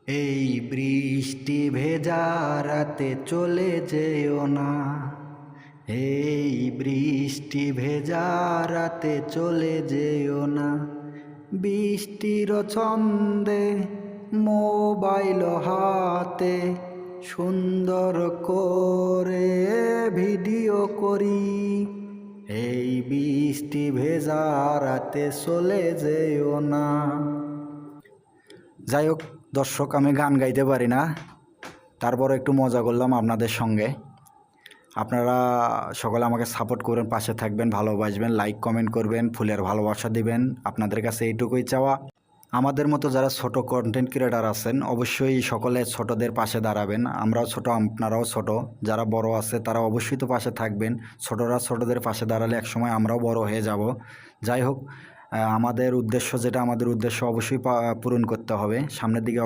এই বৃষ্টি ভেজা রাতে চলে যেও না, এই বৃষ্টি ভেজা রাতে চলে যেও না। বৃষ্টির ছন্দে মোবাইল হাতে সুন্দর করে ভিডিও করি। এই বৃষ্টি ভেজা রাতে চলে যেও না। যাই হোক দর্শক, আমি গান গাইতে পারি না, তারপর একটু মজা করলাম আপনাদের সঙ্গে। আপনারা সকলে আমাকে সাপোর্ট করবেন, পাশে থাকবেন, ভালোবাসবেন, লাইক কমেন্ট করবেন, ফুলের ভালোবাসা দিবেন। আপনাদের কাছে এইটুকুই চাওয়া। আমাদের মতো যারা ছোট কন্টেন্ট ক্রিয়েটার আছেন অবশ্যই সকলে ছোটদের পাশে দাঁড়াবেন। আমরাও ছোট, আপনারাও ছোট, যারা বড় আছে তারা অবশ্যই তো পাশে থাকবেন। ছোটরা ছোটদের পাশে দাঁড়ালে একসময় আমরাও বড় হয়ে যাব। যাই হোক, আমাদের উদ্দেশ্য যেটা, আমাদের উদ্দেশ্য অবশ্যই পূরণ করতে হবে সামনের দিকে।